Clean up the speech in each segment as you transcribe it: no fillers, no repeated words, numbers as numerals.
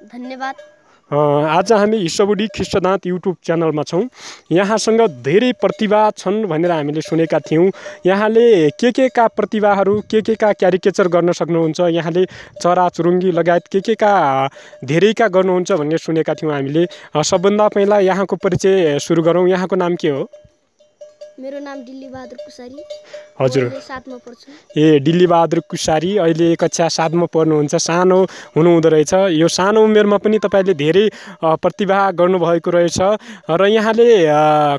धन्यवाद। आज हामी हिस्सबुढी ख्रिष्टदाँत युट्युब च्यानलमा छौँ। यहाँसँग धेरै प्रतिभा छन् भनेर हामीले सुनेका थियौँ। यहाँले के का प्रतिभाहरू के का क्यारिकेचर गर्न सक्नुहुन्छ, यहाँले चराचुरुङ्गी लगायत के का धेरैका गर्नुहुन्छ भन्ने सुनेका थियौँ हामीले। सबभन्दा पहिला यहाँको परिचय सुरु गरौँ। यहाँको नाम के हो? मेरो नाम डिल्ली बहादुर कुसारी। हजुर, अहिले 7 मा पढ्छु। ए डिल्ली बहादुर कुसारी अहिले कक्षा 7 मा पढ्नुहुन्छ। सानो हुनुहुँदो रहेछ। यो सानो उमेरमा पनि तपाईँले धेरै प्रतिभा गर्नुभएको रहेछ र यहाँले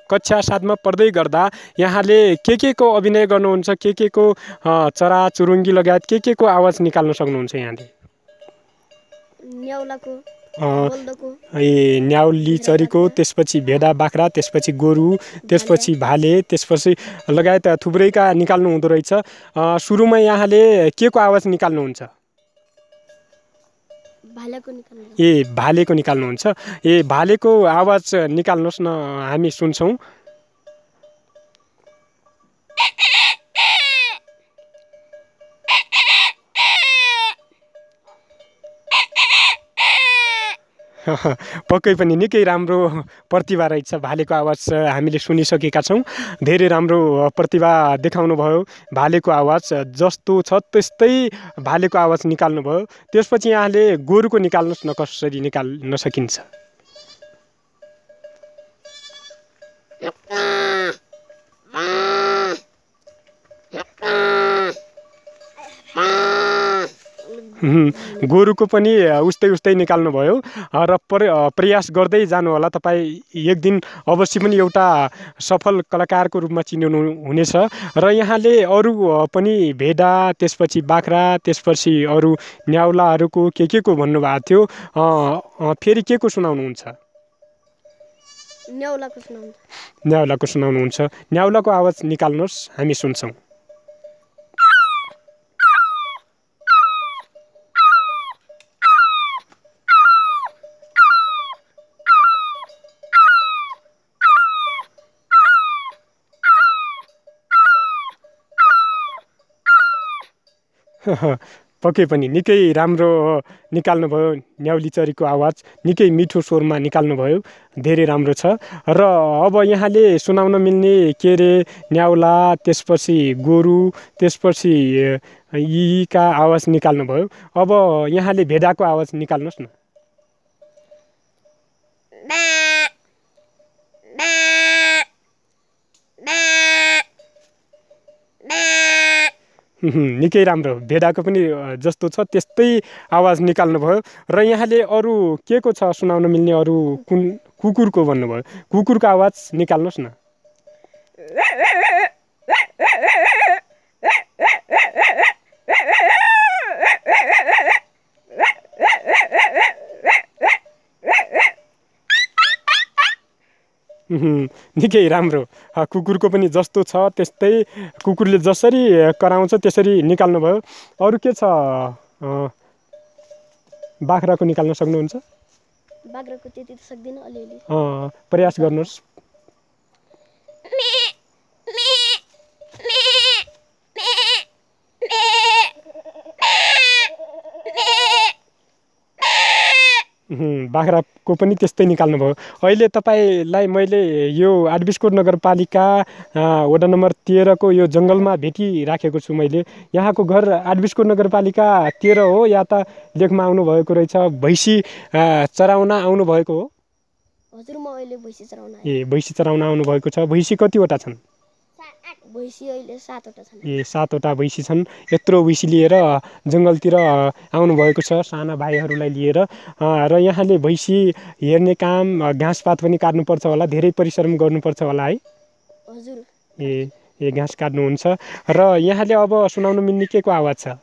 कक्षा 7 मा पढ्दै गर्दा यहाँले के को अभिनय गर्नुहुन्छ, के को चराचुरुङ्गी लगायत के को आवाज निकाल्न सक्नुहुन्छ? यहाँले न्याउलाको, बोल्दोको, न्याउली चरीको, त्यसपछि भेडा बाख्रा, त्यसपछि गोरु, त्यसपछि भाले, त्यसपछि लगायत थुप्रैका निकाल्नु हुँदो रहेछ। सुरुमा यहाँले के को आवाज निकाल्नुहुन्छ? भालेको निकाल्नु। भालेको निकाल्नुहुन्छ। भालेको आवाज निकाल्नुहोस् न, हामी सुन्छौँ। पक्कै पनि निकै राम्रो प्रतिभा रहेछ। भालेको आवाज हामीले सुनिसकेका छौँ। धेरै राम्रो प्रतिभा देखाउनु भयो। भालेको आवाज जस्तो छ त्यस्तै भालेको आवाज निकाल्नुभयो। त्यसपछि यहाँले गोरुको निकाल्नुहोस् न, कसरी निकाल्न सकिन्छ? गोरुको पनि उस्तै निकाल्नुभयो र प्रयास गर्दै जानु होला। तपाईँ एक दिन अवश्य पनि एउटा सफल कलाकारको रूपमा चिनिनु हुनेछ। र यहाँले अरू पनि भेडा, त्यसपछि बाख्रा, त्यसपछि अरू न्याउलाहरूको के को भन्नुभएको थियो, फेरि के को सुनाउनुहुन्छ? न्याउलाको सुनाउनुहुन्छ। न्याउलाको आवाज निकाल्नुहोस्, हामी सुन्छौँ। पक्कै पनि निकै राम्रो निकाल्नुभयो। न्याउली चरीको आवाज निकै मिठो स्वरमा निकाल्नुभयो। धेरै राम्रो छ। र अब यहाँले सुनाउन मिल्ने के रे न्याउला, त्यसपछि गोरु, त्यसपछि यीका आवाज निकाल्नुभयो। अब यहाँले भेडाको आवाज निकाल्नुहोस् न। निकै राम्रो। भेडाको पनि जस्तो छ त्यस्तै आवाज निकाल्नुभयो। र यहाँले अरू के को छ सुनाउन मिल्ने? अरू कुन? कुकुरको भन्नुभयो। कुकुरको आवाज निकाल्नुहोस् न। निकै राम्रो। कुकुरको पनि जस्तो छ त्यस्तै कुकुरले जसरी कराउँछ त्यसरी निकाल्नुभयो। अरू के छ? बाख्राको निकाल्न सक्नुहुन्छ? बाख्राको त्यति त सक्दिनँ, अलिअलि। प्रयास गर्नुहोस्। बाख्राको पनि त्यस्तै निकाल्नुभयो। अहिले तपाईँलाई मैले यो 8 बिस्कोट नगरपालिका वडा नम्बर 13 को यो जङ्गलमा भेटिराखेको छु। मैले यहाँको घर 8 बिस्कोट नगरपालिका 13 हो या त लेखमा आउनुभएको रहेछ? भैँसी चराउन आउनुभएको हो? हजुर, म अहिले भैँसी चराउन आएँ। भैँसी चराउन आउनुभएको छ। भैँसी कतिवटा छन्? भैँसी अहिले 7 वटा छन्। 7 वटा भैँसी छन्। यत्रो भैँसी लिएर जङ्गलतिर आउनुभएको छ साना भाइहरूलाई लिएर। र यहाँले भैँसी हेर्ने काम, घाँसपात पनि काट्नुपर्छ होला, धेरै परिश्रम गर्नुपर्छ होला है? हजुर। घाँस काट्नुहुन्छ। र यहाँले अब सुनाउन मिल्ने के को आवाज छ?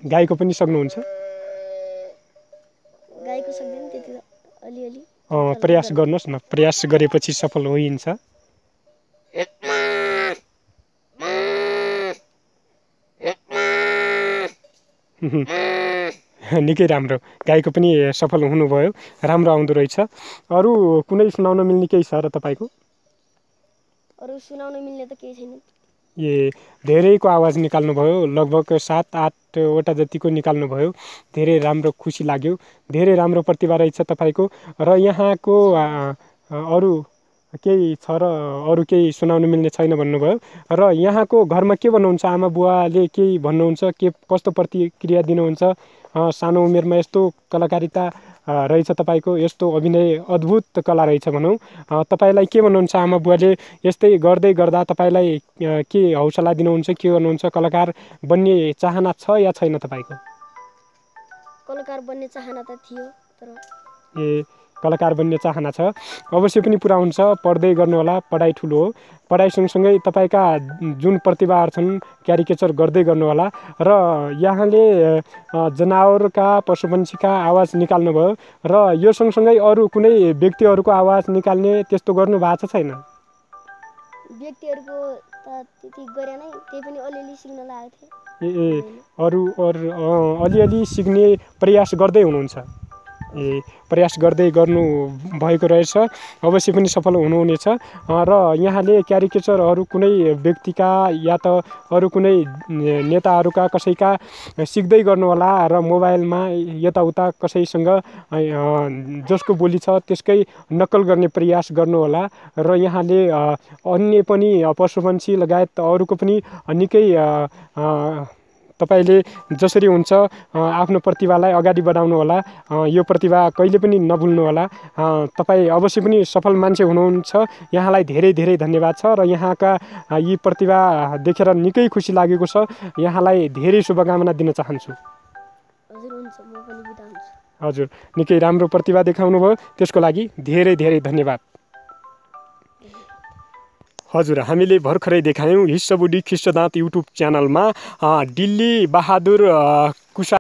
गाईको पनि सक्नुहुन्छ? गाईको सक्दिनँ त्यति, अलिअलि। प्रयास गर्नुहोस् न, प्रयास गरेपछि सफल होइन्छ। निकै राम्रो। गाईको पनि सफल हुनुभयो। राम्रो आउँदो रहेछ। अरू कुनै सुनाउन मिल्ने केही छ र तपाईँको? अरू सुनाउन मिल्ने त केही छैन। ए धेरैको आवाज निकाल्नुभयो, लगभग 7-8वटा जतिको निकाल्नुभयो। धेरै राम्रो, खुसी लाग्यो। धेरै राम्रो प्रतिभा रहेछ तपाईँको। र यहाँको अरू केही छ र अरू केही सुनाउनु मिल्ने छैन भन्नुभयो। र यहाँको घरमा के भन्नुहुन्छ? आमा बुवाले केही भन्नुहुन्छ? के कस्तो प्रतिक्रिया दिनुहुन्छ? सानो उमेरमा यस्तो कलाकारिता रहेछ तपाईँको, यस्तो अभिनय अद्भुत कला रहेछ भनौँ। तपाईँलाई के भन्नुहुन्छ आमा बुवाले? यस्तै गर्दै गर्दा तपाईँलाई के हौसला दिनुहुन्छ? के गर्नुहुन्छ? कलाकार बन्ने चाहना छ या छैन तपाईँको? कलाकार बन्ने चाहना त थियो, तर ए कलाकार बन्ने चाहना छ, अवश्य पनि पुरा हुन्छ। पढ्दै गर्नुहोला, पढाइ ठुलो हो। पढाइ सँगसँगै तपाईँका जुन प्रतिभाहरू छन् क्यारिकेचर गर्दै गर्नुहोला। र यहाँले जनावरका, पशुपन्छीका आवाज निकाल्नुभयो, र यो सँगसँगै अरू कुनै व्यक्तिहरूको आवाज निकाल्ने त्यस्तो गर्नु भएको छ छैन? व्यक्तिहरूको त त्यति गरे नै, त्यही पनि अलिअलि सिक्न लागेको थिएँ। अरू अलिअलि सिक्ने प्रयास गर्दै हुनुहुन्छ? प्रयास गर्दै गर्नु भएको रहेछ, अवश्य पनि सफल हुनुहुनेछ। र यहाँले क्यारिकेचरहरू कुनै व्यक्तिका या त अरू कुनै नेताहरूका कसैका सिक्दै गर्नुहोला, र मोबाइलमा यताउता कसैसँग जसको बोली छ त्यसकै नक्कल गर्ने प्रयास गर्नुहोला। र यहाँले अन्य पनि पशुपन्छी लगायत अरूको पनि निकै तपाईँले जसरी हुन्छ आफ्नो प्रतिभालाई अगाडि बढाउनु होला। यो प्रतिभा कहिले पनि नभुल्नुहोला। तपाईँ अवश्य पनि सफल मान्छे हुनुहुन्छ। यहाँलाई धेरै धेरै धन्यवाद छ, र यहाँका यी प्रतिभा देखेर निकै खुसी लागेको छ। यहाँलाई धेरै शुभकामना दिन चाहन्छु। हजुर हुन्छ, म पनि बिदा हुन्छु। हजुर, निकै राम्रो प्रतिभा देखाउनु भयो, त्यसको लागि धेरै धेरै धन्यवाद। हजुर, हामीले भर्खरै देखायौँ हिस्सबुडी खिस्टदाँत युट्युब च्यानलमा दिल्ली बहादुर कुसा